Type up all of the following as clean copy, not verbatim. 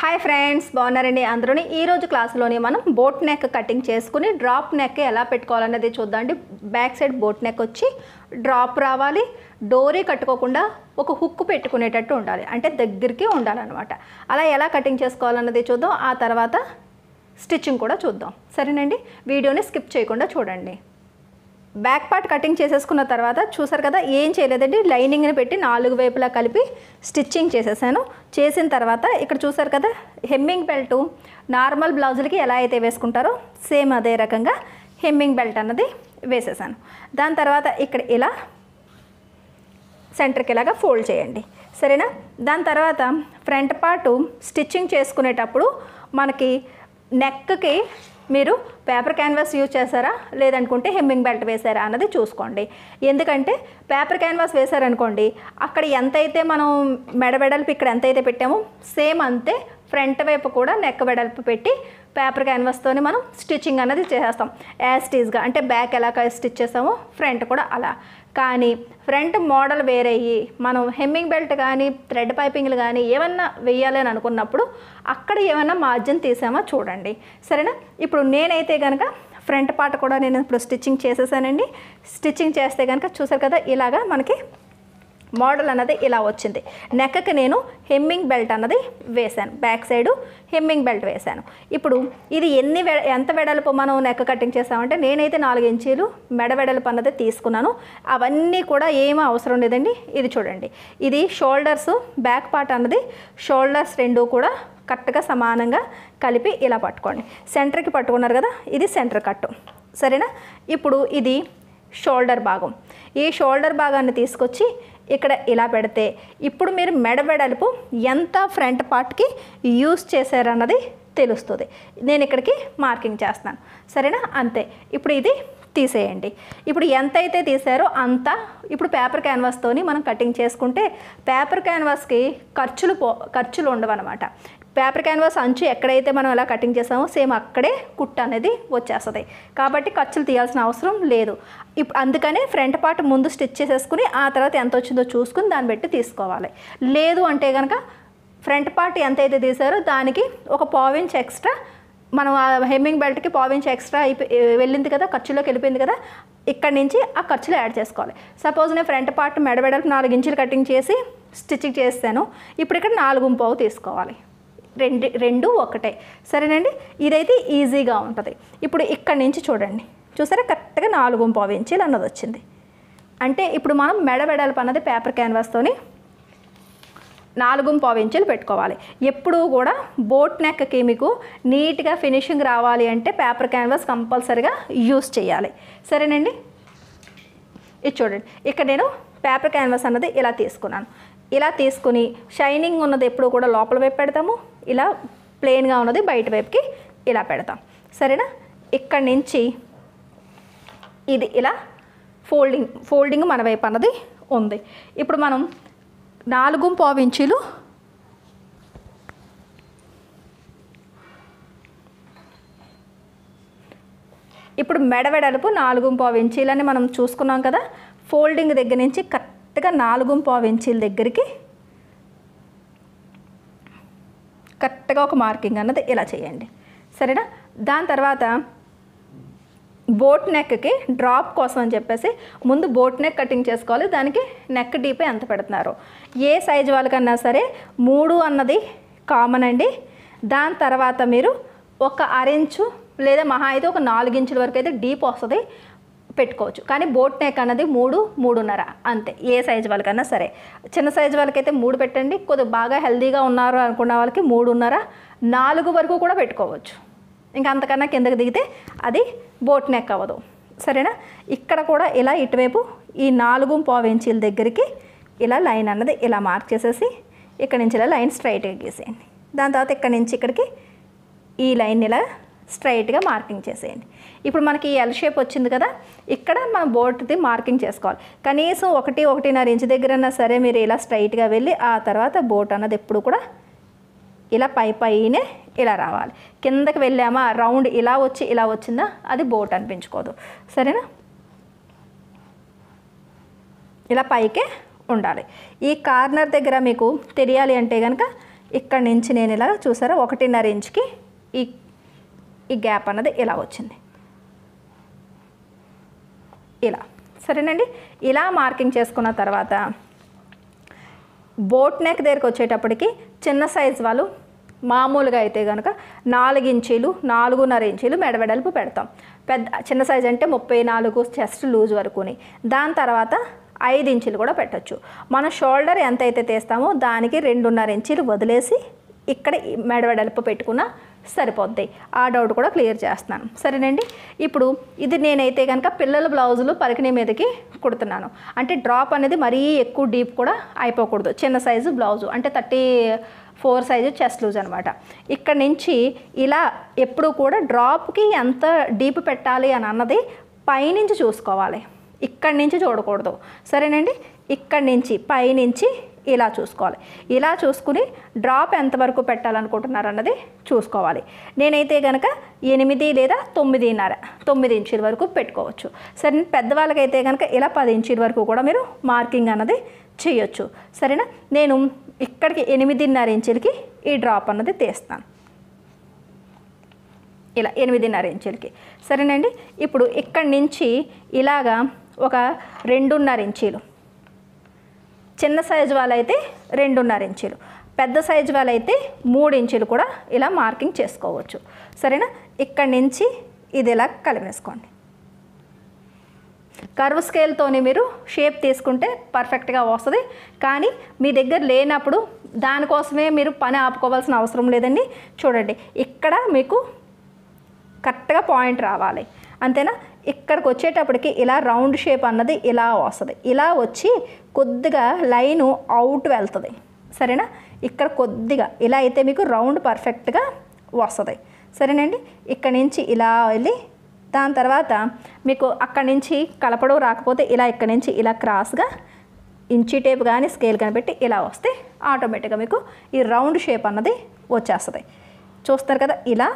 Hi friends, బాగున్నారండి అందరూని. ఈరోజు క్లాసులోని మనం బోట్ నెక్ కటింగ్ చేసుకుని డ్రాప్ నెక్ ఎలా పెట్టుకోవాలనేది చూద్దామండి. బ్యాక్ సైడ్ బోట్ నెక్ వచ్చి డ్రాప్ రావాలి, డోరీ కట్టుకోకుండా ఒక హుక్ పెట్టుకునేటట్టు ఉండాలి, అంటే దగ్గరికి ఉండాలన్నమాట. అలా ఎలా కటింగ్ చేసుకోవాలన్నది చూద్దాం. ఆ తర్వాత స్టిచ్చింగ్ కూడా చూద్దాం. సరేనండి, వీడియోని స్కిప్ చేయకుండా చూడండి. బ్యాక్ పార్ట్ కటింగ్ చేసేసుకున్న తర్వాత చూసారు కదా, ఏం చేయలేదండి, లైనింగ్ని పెట్టి 4 వైపులా కలిపి స్టిచ్చింగ్ చేసేసాను. చేసిన తర్వాత ఇక్కడ చూసారు కదా, హెమ్మింగ్ బెల్ట్ నార్మల్ బ్లౌజులకి ఎలా అయితే వేసుకుంటారో సేమ్ అదే రకంగా హెమ్మింగ్ బెల్ట్ అన్నది వేసేసాను. దాని తర్వాత ఇక్కడ ఇలా సెంటర్కి ఇలాగా ఫోల్డ్ చేయండి, సరేనా. దాని తర్వాత ఫ్రంట్ పార్ట్ స్టిచ్చింగ్ చేసుకునేటప్పుడు మనకి నెక్కి మీరు పేపర్ క్యాన్వాస్ యూజ్ చేశారా లేదనుకుంటే హెమ్మింగ్ బెల్ట్ వేసారా అన్నది చూసుకోండి. ఎందుకంటే పేపర్ క్యాన్వాస్ వేసారనుకోండి, అక్కడ ఎంతైతే మనం మెడ వెడల్పు ఇక్కడ ఎంతైతే పెట్టామో సేమ్ అంతే ఫ్రంట్ వైపు కూడా నెక్ వెడల్పు పెట్టి పేపర్ క్యాన్వాస్తోనే మనం స్టిచ్చింగ్ అన్నది చేసేస్తాం యాస్టీస్గా. అంటే బ్యాక్ ఎలా స్టిచ్ చేస్తామో ఫ్రంట్ కూడా అలా. కానీ ఫ్రంట్ మోడల్ వేరయ్యి మనం హెమ్మింగ్ బెల్ట్ కానీ థ్రెడ్ పైపింగ్లు కానీ ఏమన్నా వేయాలి అని అనుకున్నప్పుడు అక్కడ ఏమన్నా మార్జిన్ తీసామో చూడండి, సరేనా. ఇప్పుడు నేనైతే కనుక ఫ్రంట్ పార్ట్ కూడా నేను ఇప్పుడు స్టిచ్చింగ్ చేసేసానండి. స్టిచ్చింగ్ చేస్తే కనుక చూసారు కదా, ఇలాగా మనకి మోడల్ అన్నది ఇలా వచ్చింది. నెక్కి నేను హెమ్మింగ్ బెల్ట్ అన్నది వేశాను, బ్యాక్ సైడు హెమ్మింగ్ బెల్ట్ వేశాను. ఇప్పుడు ఇది ఎంత వెడల్పు మనం నెక్ కటింగ్ చేసామంటే నేనైతే 4 ఇంచీలు మెడ వెడల్పు అన్నది తీసుకున్నాను. అవన్నీ కూడా ఏమీ అవసరం లేదండి. ఇది చూడండి, ఇది షోల్డర్స్ బ్యాక్ పార్ట్ అన్నది షోల్డర్స్ రెండు కూడా కరెక్ట్గా సమానంగా కలిపి ఇలా పట్టుకోండి. సెంటర్కి పట్టుకున్నారు కదా, ఇది సెంటర్ కట్టు, సరేనా. ఇప్పుడు ఇది షోల్డర్ భాగం. ఈ షోల్డర్ భాగాన్ని తీసుకొచ్చి ఇక్కడ ఇలా పెడితే ఇప్పుడు మీరు మెడ వెడల్పు ఎంత ఫ్రంట్ పార్ట్కి యూస్ చేశారన్నది తెలుస్తుంది. నేను ఇక్కడికి మార్కింగ్ చేస్తాను, సరేనా. అంతే. ఇప్పుడు ఇది తీసేయండి. ఇప్పుడు ఎంతైతే తీసారో అంతా ఇప్పుడు పేపర్ క్యాన్వాస్తోని మనం కటింగ్ చేసుకుంటే పేపర్ క్యాన్వాస్కి ఖర్చులు ఉండవన్నమాట. పేపర్ క్యాన్వాస్ అంచు ఎక్కడైతే మనం ఎలా కటింగ్ చేసామో సేమ్ అక్కడే కుట్టు అనేది వచ్చేస్తుంది. కాబట్టి ఖర్చులు తీయాల్సిన అవసరం లేదు. ఇప్పుడు అందుకనే ఫ్రంట్ పార్ట్ ముందు స్టిచ్ చేసేసుకుని ఆ తర్వాత ఎంత వచ్చిందో చూసుకుని దాన్ని బట్టి తీసుకోవాలి. లేదు అంటే కనుక ఫ్రంట్ పార్ట్ ఎంతైతే తీసారో దానికి ఒక 1/4 ఇంచ్ ఎక్స్ట్రా మనం ఆ హెమ్మింగ్ బెల్ట్కి 1/4 ఇంచ్ ఎక్స్ట్రా వెళ్ళింది కదా, ఖర్చులోకి వెళ్ళిపోయింది కదా, ఇక్కడి నుంచి ఆ ఖర్చులు యాడ్ చేసుకోవాలి. సపోజ్ నేను ఫ్రంట్ పార్ట్ మెడ వెడల్పు 4 ఇంచులు కటింగ్ చేసి స్టిచ్చింగ్ చేస్తాను. ఇప్పుడు ఇక్కడ 4.5 తీసుకోవాలి, రెండు ఒకటే, సరేనండి. ఇదైతే ఈజీగా ఉంటుంది. ఇప్పుడు ఇక్కడి నుంచి చూడండి, చూసారా కరెక్ట్గా 4.5 ఇంచీలు అన్నది వచ్చింది. అంటే ఇప్పుడు మనం మెడ వెడల్పు అన్నది పేపర్ క్యాన్వాస్తోని 4.5 ఇంచులు పెట్టుకోవాలి. ఎప్పుడూ కూడా బోట్ నెక్కి మీకు నీట్గా ఫినిషింగ్ రావాలి అంటే పేపర్ క్యాన్వాస్ కంపల్సరీగా యూస్ చేయాలి, సరేనండి. ఇది చూడండి, ఇక్కడ నేను పేపర్ క్యాన్వాస్ అన్నది ఇలా తీసుకున్నాను. ఇలా తీసుకుని షైనింగ్ ఉన్నది ఎప్పుడు కూడా లోపల వైపు పెడతాము, ఇలా ప్లెయిన్గా ఉన్నది బయట వైపుకి ఇలా పెడతాం, సరేనా. ఇక్కడి నుంచి ఇది ఇలా ఫోల్డింగ్ మన వైపు అన్నది ఉంది. ఇప్పుడు మనం 4.5 ఇంచులు ఇప్పుడు మెడ వెడల్పు 4.5 ఇంచీలని మనం చూసుకున్నాం కదా. ఫోల్డింగ్ దగ్గర నుంచి కరెక్ట్గా 4.5 ఇంచీల దగ్గరికి కరెక్ట్గా ఒక మార్కింగ్ అన్నది ఇలా చేయండి, సరేనా. దాని తర్వాత బోట్ నెక్కి డ్రాప్ కోసం అని చెప్పేసి ముందు బోట్ నెక్ కటింగ్ చేసుకోవాలి. దానికి నెక్ డీప్ ఎంత పెడుతున్నారు, ఏ సైజు వాళ్ళకన్నా సరే 3 అన్నది కామన్ అండి. దాని తర్వాత మీరు ఒక 1/2 ఇంచు లేదా మహా అయితే ఒక 4 ఇంచుల వరకు అయితే డీప్ వస్తుంది పెట్టుకోవచ్చు. కానీ బోట్ నెక్ అన్నది 3, 3.5 అంతే, ఏ సైజు వాళ్ళకన్నా సరే. చిన్న సైజు వాళ్ళకైతే 3 పెట్టండి, కొద్దిగా బాగా హెల్తీగా ఉన్నారు అనుకున్న వాళ్ళకి 3.5, 4 వరకు కూడా పెట్టుకోవచ్చు. ఇంకా అంతకన్నా కిందకి దిగితే అది బోట్ నెక్ అవ్వదు, సరేనా. ఇక్కడ కూడా ఇలా ఇటువైపు ఈ 4.5 ఇంచీల దగ్గరికి ఇలా లైన్ అన్నది ఇలా మార్క్ చేసేసి ఇక్కడ నుంచి ఇలా లైన్ స్ట్రైట్గా గీసేయండి. దాని తర్వాత ఇక్కడ నుంచి ఇక్కడికి ఈ లైన్ ఇలా స్ట్రైట్గా మార్కింగ్ చేసేయండి. ఇప్పుడు మనకి ఎల్ షేప్ వచ్చింది కదా, ఇక్కడ మన బోట్ది మార్కింగ్ చేసుకోవాలి. కనీసం 1-1.5 ఇంచు దగ్గరన్నా సరే మీరు ఇలా స్ట్రైట్గా వెళ్ళి ఆ తర్వాత బోట్ అన్నది ఎప్పుడు కూడా ఇలా పైనే ఇలా రావాలి. కిందకి వెళ్ళామా రౌండ్ ఇలా వచ్చి ఇలా వచ్చిందా అది బోట్ అనిపించుకోదు, సరేనా. ఇలా పైకే ఉండాలి. ఈ కార్నర్ దగ్గర మీకు తెలియాలి అంటే కనుక ఇక్కడ నుంచి నేను ఇలా చూసారా 1.5 ఇంచ్కి ఈ గ్యాప్ అన్నది ఇలా వచ్చింది, ఇలా. సరేనండి, ఇలా మార్కింగ్ చేసుకున్న తర్వాత బోట్ నెక్ దగ్గరికి వచ్చేటప్పటికి చిన్న సైజ్ వాళ్ళు మామూలుగా అయితే కనుక 4 ఇంచీలు 4.5 ఇంచీలు మెడవెడల్పు పెడతాం. చిన్న సైజ్ అంటే 34 చెస్ట్ లూజ్ వరకుని. దాని తర్వాత 5 ఇంచులు కూడా పెట్టచ్చు. మన షోల్డర్ ఎంత అయితే తీస్తామో దానికి 2.5 ఇంచీలు వదిలేసి ఇక్కడ మెడవెడల్పు పెట్టుకున్న సరిపోద్ది. ఆ డౌట్ కూడా క్లియర్ చేస్తున్నాను. సరేనండి, ఇప్పుడు ఇది నేనైతే కనుక పిల్లల బ్లౌజులు పరికిణీ మీదకి కుడుతున్నాను. అంటే డ్రాప్ అనేది మరీ ఎక్కువ డీప్ కూడా అయిపోకూడదు. చిన్న సైజు బ్లౌజు అంటే 34 సైజు చెస్ట్ లూజ్ అనమాట. ఇక్కడ నుంచి ఇలా ఎప్పుడు కూడా డ్రాప్కి ఎంత డీప్ పెట్టాలి అని అన్నది పైనుంచి చూసుకోవాలి, ఇక్కడి నుంచి చూడకూడదు. సరేనండి, ఇక్కడి నుంచి పైనుంచి ఇలా చూసుకోవాలి. ఇలా చూసుకుని డ్రాప్ ఎంతవరకు పెట్టాలనుకుంటున్నారు అన్నది చూసుకోవాలి. నేనైతే కనుక 8 లేదా 9 ఇంచుల వరకు పెట్టుకోవచ్చు. సరే, పెద్దవాళ్ళకైతే కనుక ఇలా 10 ఇంచుల వరకు కూడా మీరు మార్కింగ్ అన్నది చేయొచ్చు. సరేనా, నేను ఇక్కడికి 8.5 ఇంచులకి ఈ డ్రాప్ అన్నది తీస్తాను, ఇలా 8.5 ఇంచులకి. సరేనండి, ఇప్పుడు ఇక్కడి నుంచి ఇలాగా ఒక 2.5 ఇంచీలు, చిన్న సైజు వాళ్ళైతే 2.5 ఇంచీలు, పెద్ద సైజు వాళ్ళైతే 3 ఇంచులు కూడా ఇలా మార్కింగ్ చేసుకోవచ్చు. సరేనా, ఇక్కడి నుంచి ఇది ఇలా కలిపేసుకోండి. కర్వ్ స్కేల్తోని మీరు షేప్ తీసుకుంటే పర్ఫెక్ట్గా వస్తుంది. కానీ మీ దగ్గర లేనప్పుడు దానికోసమే మీరు పని ఆపుకోవాల్సిన అవసరం లేదండి. చూడండి, ఇక్కడ మీకు కరెక్ట్గా పాయింట్ రావాలి, అంతేనా. ఇక్కడికి వచ్చేటప్పటికి ఇలా రౌండ్ షేప్ అన్నది ఇలా వస్తుంది. ఇలా వచ్చి కొద్దిగా లైను అవుట్ వెళ్తుంది. సరేనా, ఇక్కడ కొద్దిగా ఇలా అయితే మీకు రౌండ్ పర్ఫెక్ట్గా వస్తుంది. సరేనండి, ఇక్కడ నుంచి ఇలా వెళ్ళి దాని తర్వాత మీకు అక్కడి నుంచి కలపడం రాకపోతే ఇలా ఇక్కడి నుంచి ఇలా క్రాస్గా ఇంచీ టేప్ కానీ స్కేల్ కానీ పెట్టి ఇలా వస్తే ఆటోమేటిక్గా మీకు ఈ రౌండ్ షేప్ అన్నది వచ్చేస్తుంది. చూస్తారు కదా, ఇలా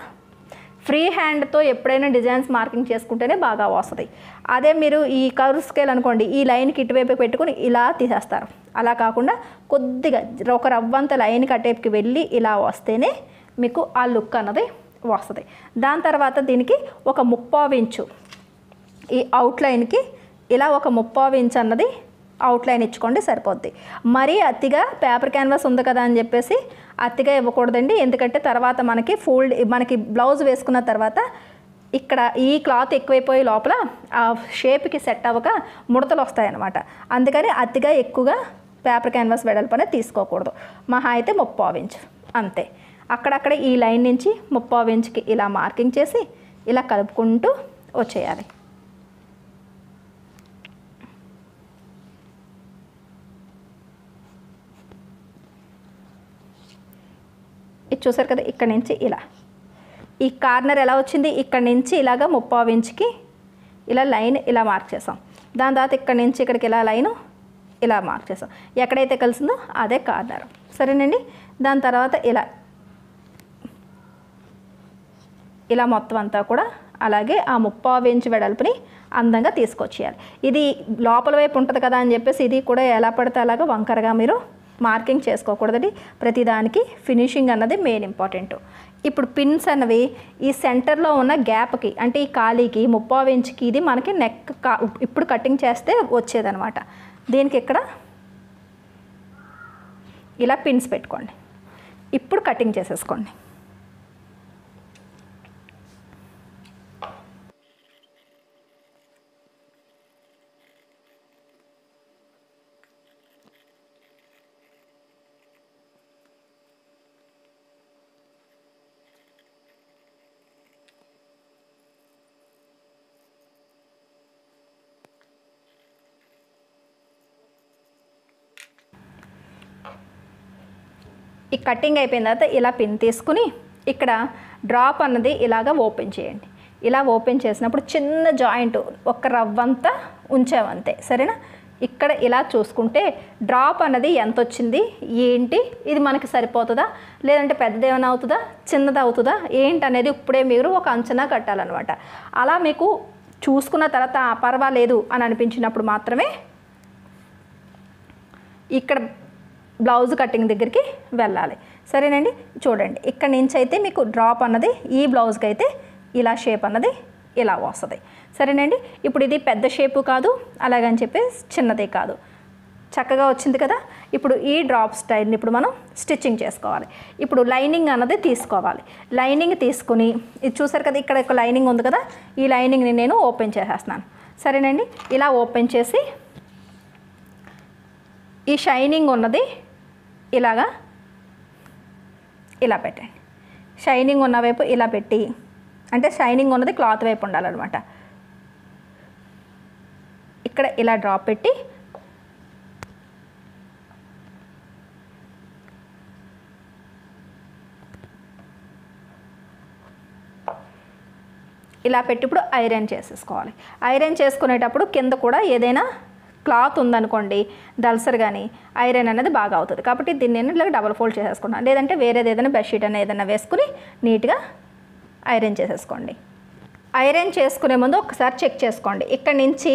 ఫ్రీ హ్యాండ్తో ఎప్పుడైనా డిజైన్స్ మార్కింగ్ చేసుకుంటేనే బాగా వస్తుంది. అదే మీరు ఈ కర్వ్ స్కేల్ అనుకోండి, ఈ లైన్కి ఇటువైపు పెట్టుకుని ఇలా తీసేస్తారు. అలా కాకుండా కొద్దిగా ఒక రవ్వంత లైన్కి అటేపుకి వెళ్ళి ఇలా వస్తేనే మీకు ఆ లుక్ అన్నది వస్తుంది. దాని తర్వాత దీనికి ఒక 3/4 ఇంచు ఈ అవుట్లైన్కి ఇలా ఒక 3/4 ఇంచు అన్నది అవుట్లైన్ ఇచ్చుకోండి, సరిపోద్ది. మరీ అతిగా పేపర్ క్యాన్వాస్ ఉంది కదా అని చెప్పేసి అతిగా ఇవ్వకూడదండి. ఎందుకంటే తర్వాత మనకి బ్లౌజ్ వేసుకున్న తర్వాత ఇక్కడ ఈ క్లాత్ ఎక్కువైపోయి లోపల ఆ షేప్కి సెట్ అవ్వక ముడతలు వస్తాయన్నమాట. అందుకని అతిగా ఎక్కువగా పేపర్ క్యాన్వాస్ వెడల్పు అనేది తీసుకోకూడదు. మహా అయితే 3/4 ఇంచు అంతే. అక్కడక్కడ ఈ లైన్ నుంచి 3/4 ఇంచుకి ఇలా మార్కింగ్ చేసి ఇలా కలుపుకుంటూ వచ్చేయాలి. ఇది చూసారు కదా, ఇక్కడ నుంచి ఇలా ఈ కార్నర్ ఎలా వచ్చింది, ఇక్కడ నుంచి ఇలాగా 3/4 ఇంచుకి ఇలా లైన్ ఇలా మార్క్ చేసాం. దాని తర్వాత ఇక్కడ నుంచి ఇక్కడికి ఇలా లైను ఇలా మార్క్ చేసాం. ఎక్కడైతే కలిసిందో అదే కార్నర్. సరేనండి, దాని తర్వాత ఇలా మొత్తం అంతా కూడా అలాగే ఆ 3/4 ఇంచు వెడల్పుని అందంగా తీసుకొచ్చేయాలి. ఇది లోపల వైపు ఉంటుంది కదా అని చెప్పేసి ఇది కూడా ఎలా పడితే అలాగా వంకరగా మీరు మార్కింగ్ చేసుకోకూడదండి. ప్రతిదానికి ఫినిషింగ్ అన్నది మెయిన్ ఇంపార్టెంట్. ఇప్పుడు పిన్స్ అన్నవి ఈ సెంటర్లో ఉన్న గ్యాప్కి అంటే ఈ ఖాళీకి 3/4 ఇంచుకి ఇది మనకి నెక్ ఇప్పుడు కటింగ్ చేస్తే వచ్చేదనమాట. దీనికి ఇక్కడ ఇలా పిన్స్ పెట్టుకోండి. ఇప్పుడు కటింగ్ చేసేసుకోండి. ఈ కటింగ్ అయిపోయిన తర్వాత ఇలా పిన్ తీసుకుని ఇక్కడ డ్రాప్ అన్నది ఇలాగ ఓపెన్ చేయండి. ఇలా ఓపెన్ చేసినప్పుడు చిన్న జాయింట్ ఒక రవ్వంతా ఉంచామంతే. సరేనా, ఇక్కడ ఇలా చూసుకుంటే డ్రాప్ అన్నది ఎంత వచ్చింది ఏంటి, ఇది మనకి సరిపోతుందా లేదంటే పెద్దది ఏమైనా అవుతుందా చిన్నది అవుతుందా ఏంటి అనేది ఇప్పుడే మీరు ఒక అంచనా కట్టాలన్నమాట. అలా మీకు చూసుకున్న తర్వాత పర్వాలేదు అని అనిపించినప్పుడు మాత్రమే ఇక్కడ బ్లౌజ్ కటింగ్ దగ్గరికి వెళ్ళాలి. సరేనండి. చూడండి ఇక్కడ నుంచి అయితే మీకు డ్రాప్ అన్నది ఈ బ్లౌజ్కి అయితే ఇలా షేప్ అన్నది ఇలా వస్తుంది. సరేనండి. ఇప్పుడు ఇది పెద్ద షేపు కాదు, అలాగని చెప్పి చిన్నదే కాదు, చక్కగా వచ్చింది కదా. ఇప్పుడు ఈ డ్రాప్ స్టైల్ని ఇప్పుడు మనం స్టిచ్చింగ్ చేసుకోవాలి. ఇప్పుడు లైనింగ్ అన్నది తీసుకోవాలి. లైనింగ్ తీసుకుని ఇది చూసారు కదా, ఇక్కడ ఒక లైనింగ్ ఉంది కదా, ఈ లైనింగ్ని నేను ఓపెన్ చేసేస్తున్నాను. సరేనండి. ఇలా ఓపెన్ చేసి ఈ షైనింగ్ ఉన్నది ఇలాగా ఇలా పెట్టండి. షైనింగ్ ఉన్న వైపు ఇలా పెట్టి, అంటే షైనింగ్ ఉన్నది క్లాత్ వైపు ఉండాలన్నమాట. ఇక్కడ ఇలా డ్రాప్ పెట్టి ఇలా పెట్టి ఇప్పుడు ఐరన్ చేసేసుకోవాలి. ఐరన్ చేసుకునేటప్పుడు కింద కూడా ఏదైనా క్లాత్ ఉందనుకోండి దల్సర్ కానీ ఐరన్ అనేది బాగా అవుతుంది. కాబట్టి దీన్ని నేను ఇలా డబుల్ ఫోల్డ్ చేసేసుకున్నాను. లేదంటే వేరేది ఏదైనా బెడ్షీట్ అనేది ఏదైనా వేసుకుని నీట్గా ఐరన్ చేసేసుకోండి. ఐరన్ చేసుకునే ముందు ఒకసారి చెక్ చేసుకోండి. ఇక్కడ నుంచి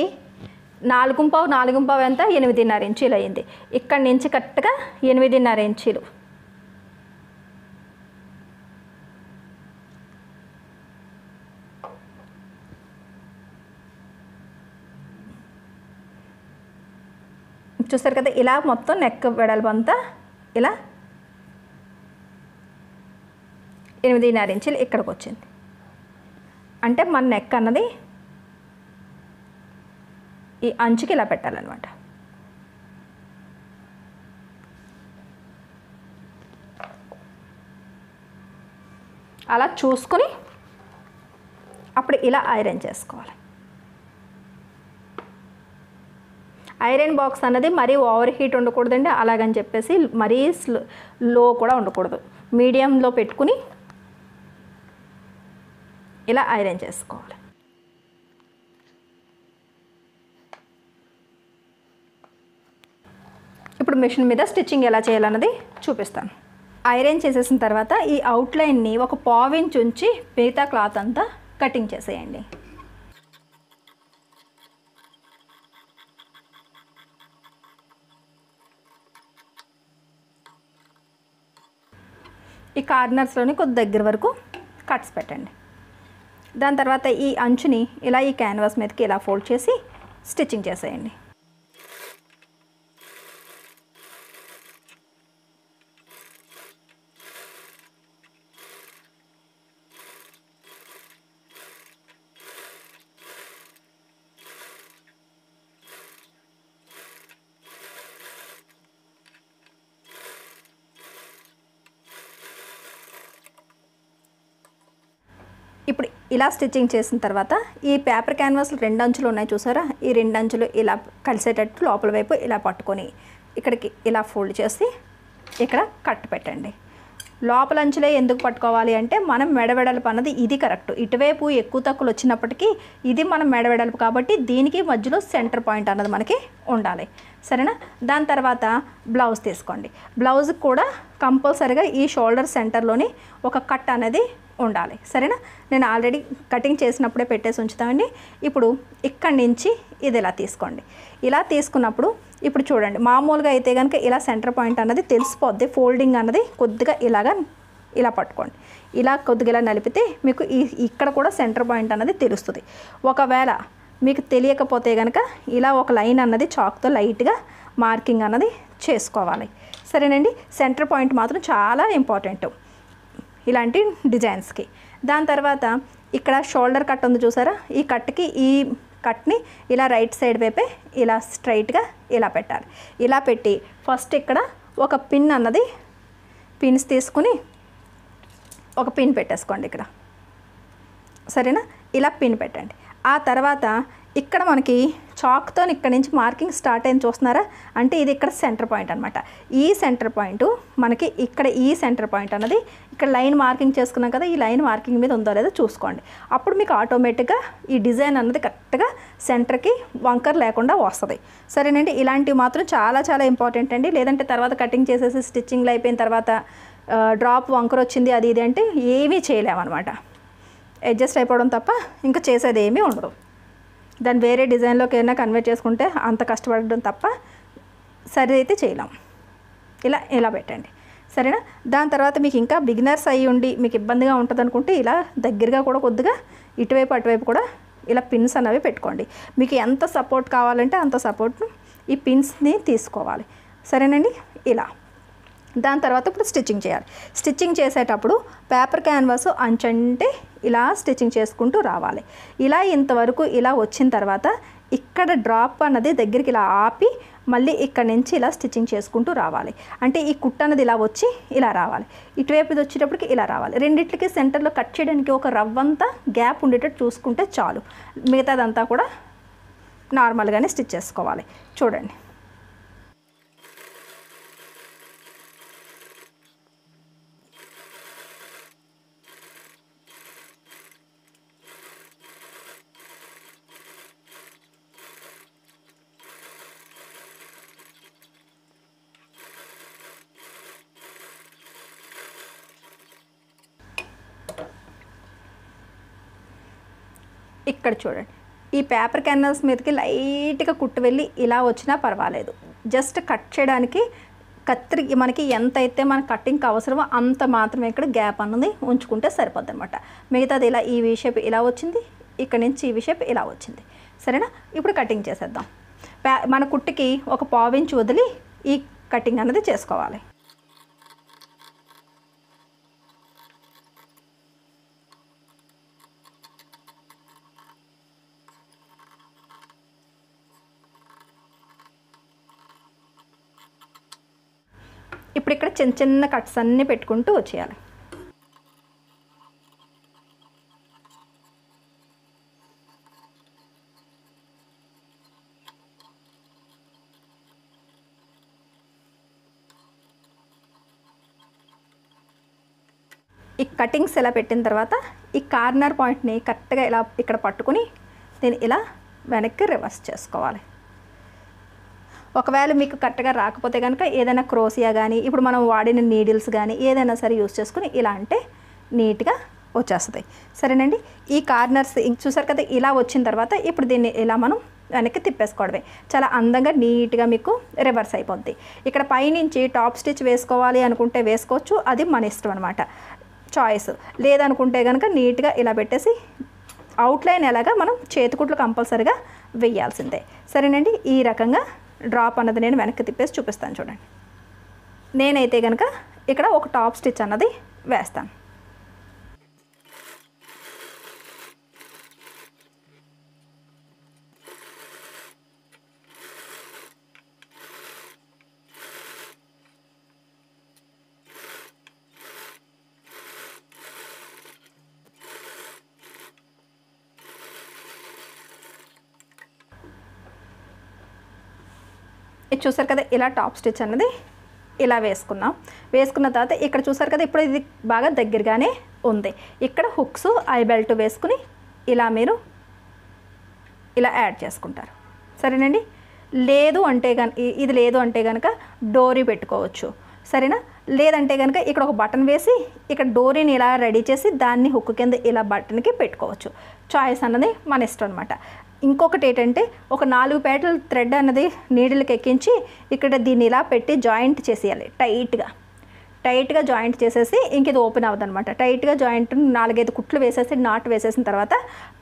4.5 ఎంత 8.5 ఇంచీలు అయింది. ఇక్కడ నుంచి కరెక్ట్గా 8.5 ఇంచీలు. చూసారు కదా, ఇలా మొత్తం నెక్ వెడల్పు అంతా ఇలా 8.5 ఇంచీలు ఇక్కడికి వచ్చింది. అంటే మన నెక్ అన్నది ఈ అంచుకి ఇలా పెట్టాలన్నమాట. అలా చూసుకొని అప్పుడు ఇలా ఐరన్ చేసుకోవాలి. ఐరన్ బాక్స్ అన్నది మరీ ఓవర్ హీట్ ఉండకూడదండి, అలాగని చెప్పేసి మరీ లో కూడా ఉండకూడదు. మీడియంలో పెట్టుకుని ఇలా ఐరన్ చేసుకోవాలి. ఇప్పుడు మిషన్ మీద స్టిచ్చింగ్ ఎలా చేయాలన్నది చూపిస్తాను. ఐరన్ చేసేసిన తర్వాత ఈ అవుట్లైన్ని ఒక 1/4 ఇంచ్ ఉంచి మిగతా క్లాత్ అంతా కటింగ్ చేసేయండి. ఈ కార్నర్స్లోని కొద్ది దగ్గర వరకు కట్స్ పెట్టండి. దాని తర్వాత ఈ అంచుని ఇలా ఈ క్యాన్వాస్ మీదకి ఇలా ఫోల్డ్ చేసి స్టిచ్చింగ్ చేసేయండి. ఇప్పుడు ఇలా స్టిచ్చింగ్ చేసిన తర్వాత ఈ పేపర్ క్యాన్వాస్లు 2 అంచులు ఉన్నాయి చూసారా, ఈ 2 అంచులు ఇలా కలిసేటట్టు లోపల వైపు ఇలా పట్టుకొని ఇక్కడికి ఇలా ఫోల్డ్ చేసి ఇక్కడ కట్ పెట్టండి. లోపల అంచులే ఎందుకు పట్టుకోవాలి అంటే మనం మెడవెడల్పు అన్నది ఇది కరెక్ట్. ఇటువైపు ఎక్కువ తక్కువలు వచ్చినప్పటికీ ఇది మనం మెడవెడల్పు కాబట్టి దీనికి మధ్యలో సెంటర్ పాయింట్ అన్నది మనకి ఉండాలి. సరేనా. దాని తర్వాత బ్లౌజ్ తీసుకోండి. బ్లౌజ్కి కూడా కంపల్సరీగా ఈ షోల్డర్ సెంటర్లోని ఒక కట్ అనేది ఉండాలి. సరేనా. నేను ఆల్రెడీ కటింగ్ చేసినప్పుడే పెట్టేసి ఉంచుతామండి. ఇప్పుడు ఇక్కడి నుంచి ఇది ఇలా తీసుకోండి. ఇలా తీసుకున్నప్పుడు ఇప్పుడు చూడండి, మామూలుగా అయితే కనుక ఇలా సెంటర్ పాయింట్ అన్నది తెలిసిపోద్ది. ఫోల్డింగ్ అన్నది కొద్దిగా ఇలా పట్టుకోండి. ఇలా కొద్దిగా ఇలా నలిపితే మీకు ఇక్కడ కూడా సెంటర్ పాయింట్ అన్నది తెలుస్తుంది. ఒకవేళ మీకు తెలియకపోతే కనుక ఇలా ఒక లైన్ అన్నది చాక్తో లైట్గా మార్కింగ్ అన్నది చేసుకోవాలి. సరేనండి. సెంటర్ పాయింట్ మాత్రం చాలా ఇంపార్టెంట్ ఇలాంటి డిజైన్స్కి. దాని తర్వాత ఇక్కడ షోల్డర్ కట్ ఉంది చూసారా, ఈ కట్ని ఇలా రైట్ సైడ్ వైపే ఇలా స్ట్రైట్గా ఇలా పెట్టాలి. ఇలా పెట్టి ఫస్ట్ ఇక్కడ ఒక పిన్ అన్నది పిన్స్ తీసుకుని ఒక పిన్ పెట్టేసుకోండి ఇక్కడ. సరేనా. ఇలా పిన్ పెట్టండి. ఆ తర్వాత ఇక్కడ మనకి చాక్తో ఇక్కడ నుంచి మార్కింగ్ స్టార్ట్ అయింది చూస్తున్నారా, అంటే ఇది ఇక్కడ సెంటర్ పాయింట్ అనమాట. ఈ సెంటర్ పాయింట్ మనకి ఇక్కడ ఈ సెంటర్ పాయింట్ అన్నది ఇక్కడ లైన్ మార్కింగ్ చేసుకున్నాం కదా, ఈ లైన్ మార్కింగ్ మీద ఉందో లేదో చూసుకోండి. అప్పుడు మీకు ఆటోమేటిక్గా ఈ డిజైన్ అన్నది కరెక్ట్గా సెంటర్కి వంకర్ లేకుండా వస్తుంది. సరేనండి. ఇలాంటివి మాత్రం చాలా చాలా ఇంపార్టెంట్ అండి. లేదంటే తర్వాత కటింగ్ చేసేసి స్టిచ్చింగ్లు అయిపోయిన తర్వాత డ్రాప్ వంకర్ వచ్చింది అది ఇది అంటే ఏమీ చేయలేమన్నమాట. అడ్జస్ట్ అయిపోవడం తప్ప ఇంకా చేసేది ఏమీ ఉండదు. దాన్ని వేరే డిజైన్లోకి ఏమైనా కన్వర్ట్ చేసుకుంటే అంత కష్టపడడం తప్ప సరి అయితే చేయలేం. ఇలా పెట్టండి. సరేనా. దాని తర్వాత మీకు ఇంకా బిగినర్స్ అయ్యి ఉండి మీకు ఇబ్బందిగా ఉంటుంది అనుకుంటే ఇలా దగ్గరగా కూడా కొద్దిగా ఇటువైపు అటువైపు కూడా ఇలా పిన్స్ అనేవి పెట్టుకోండి. మీకు ఎంత సపోర్ట్ కావాలంటే అంత సపోర్ట్ను ఈ పిన్స్ని తీసుకోవాలి. సరేనండి. ఇలా దాని తర్వాత ఇప్పుడు స్టిచ్చింగ్ చేయాలి. స్టిచ్చింగ్ చేసేటప్పుడు పేపర్ క్యాన్వాస్ అంచంటే ఇలా స్టిచ్చింగ్ చేసుకుంటూ రావాలి. ఇలా ఇంతవరకు ఇలా వచ్చిన తర్వాత ఇక్కడ డ్రాప్ అన్నది దగ్గరికి ఇలా ఆపి మళ్ళీ ఇక్కడ నుంచి ఇలా స్టిచ్చింగ్ చేసుకుంటూ రావాలి. అంటే ఈ కుట్ట అనేది ఇలా వచ్చి ఇలా రావాలి. ఇటువైపు ఇది వచ్చేటప్పటికి ఇలా రావాలి. రెండిట్లకి సెంటర్లో కట్ చేయడానికి ఒక రవ్వంతా గ్యాప్ ఉండేటట్టు చూసుకుంటే చాలు. మిగతాదంతా కూడా నార్మల్గానే స్టిచ్ చేసుకోవాలి. చూడండి. ఇక్కడ చూడండి. ఈ పేపర్ క్యాన్వాస్ మీదకి లైట్గా కుట్టు వెళ్ళి ఇలా వచ్చినా పర్వాలేదు. జస్ట్ కట్ చేయడానికి కత్తిరి మనకి ఎంత అయితే మన కటింగ్కి అవసరమో అంత మాత్రమే ఇక్కడ గ్యాప్ అన్నది ఉంచుకుంటే సరిపోద్ది అనమాట. మిగతాది ఇలా ఈ షేప్ ఇలా వచ్చింది, ఇక్కడ నుంచి ఈ షేప్ ఇలా వచ్చింది. సరేనా. ఇప్పుడు కటింగ్ చేసేద్దాం. మన కుట్టుకి ఒక పావించి వదిలి ఈ కటింగ్ అన్నది చేసుకోవాలి. ఇప్పుడు ఇక్కడ చిన్న చిన్న కట్స్ అన్నీ పెట్టుకుంటూ వచ్చేయాలి. ఈ కటింగ్స్ ఇలా పెట్టిన తర్వాత ఈ కార్నర్ పాయింట్ని కరెక్ట్గా ఇలా ఇక్కడ పట్టుకుని దీన్ని ఇలా వెనక్కి రివర్స్ చేసుకోవాలి. ఒకవేళ మీకు కరెక్ట్గా రాకపోతే కనుక ఏదైనా క్రోసియా కానీ ఇప్పుడు మనం వాడిన నీడిల్స్ కానీ ఏదైనా సరే యూస్ చేసుకుని ఇలా అంటే నీట్గా వచ్చేస్తుంది. సరేనండి. ఈ కార్నర్స్ చూసారు కదా, ఇలా వచ్చిన తర్వాత ఇప్పుడు దీన్ని ఇలా మనం వెనక్కి తిప్పేసుకోవడమే. చాలా అందంగా నీట్గా మీకు రివర్స్ అయిపోద్ది. ఇక్కడ పైనుంచి టాప్ స్టిచ్ వేసుకోవాలి అనుకుంటే వేసుకోవచ్చు, అది మన ఇష్టం అనమాట, చాయిస్. లేదనుకుంటే కనుక నీట్గా ఇలా పెట్టేసి అవుట్లైన్ ఎలాగా మనం చేతికుట్లు కంపల్సరీగా వేయాల్సిందే. సరేనండి. ఈ రకంగా డ్రాప్ అన్నది నేను వెనక్కి తిప్పేసి చూపిస్తాను. చూడండి. నేనైతే కనుక ఇక్కడ ఒక టాప్ స్టిచ్ అన్నది వేస్తాను. ఇది చూసారు కదా, ఇలా టాప్ స్టిచ్ అన్నది ఇలా వేసుకున్నాం. వేసుకున్న తర్వాత ఇక్కడ చూసారు కదా, ఇప్పుడు ఇది బాగా దగ్గరగానే ఉంది. ఇక్కడ హుక్స్ ఐ బెల్ట్ వేసుకుని ఇలా మీరు ఇలా యాడ్ చేసుకుంటారు. సరేనండి. లేదు అంటే ఇది లేదు అంటే కనుక డోరీ పెట్టుకోవచ్చు. సరేనా. లేదంటే కనుక ఇక్కడ ఒక బటన్ వేసి ఇక్కడ డోరీని ఇలా రెడీ చేసి దాన్ని హుక్ కింద ఇలా బటన్కి పెట్టుకోవచ్చు. చాయిస్ అన్నది మన ఇష్టం అనమాట. ఇంకొకటి ఏంటంటే ఒక 4 పేటల థ్రెడ్ అన్నది నీడిల్కి ఎక్కించి ఇక్కడ దీన్ని ఇలా పెట్టి జాయింట్ చేసేయాలి. టైట్గా జాయింట్ చేసేసి ఇంక ఇది ఓపెన్ అవ్వదు అనమాట. టైట్గా జాయింట్ 4-5 కుట్లు వేసేసి నాట్ వేసేసిన తర్వాత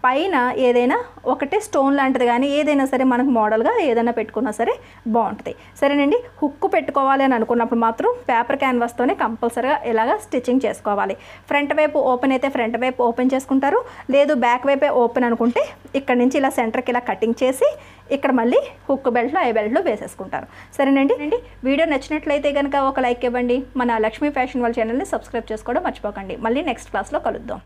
పైన ఏదైనా ఒకటి స్టోన్ లాంటిది కానీ ఏదైనా సరే మనకు మోడల్గా ఏదైనా పెట్టుకున్నా సరే బాగుంటుంది. సరేనండి. హుక్ పెట్టుకోవాలి అని అనుకున్నప్పుడు మాత్రం పేపర్ క్యాన్వాస్తోనే కంపల్సరీగా ఇలాగా స్టిచ్చింగ్ చేసుకోవాలి. ఫ్రంట్ వైపు ఓపెన్ అయితే ఫ్రంట్ వైపు ఓపెన్ చేసుకుంటారు. లేదు బ్యాక్ వైపే ఓపెన్ అనుకుంటే ఇక్కడ నుంచి ఇలా సెంటర్కి ఇలా కటింగ్ చేసి ఇక్కడ మళ్ళీ హుక్ బెల్ట్లో ఐ బెల్ట్లో వేసేసుకుంటారు. సరేనండి. వీడియో నచ్చినట్లయితే కనుక ఒక లైక్ ఇవ్వండి. మన లక్ష్మీ ఫ్యాషన్ వాళ్ళ ఛానల్ని సబ్స్క్రైబ్ చేసుకోవడం మర్చిపోకండి. మళ్ళీ నెక్స్ట్ క్లాస్లో కలుద్దాం.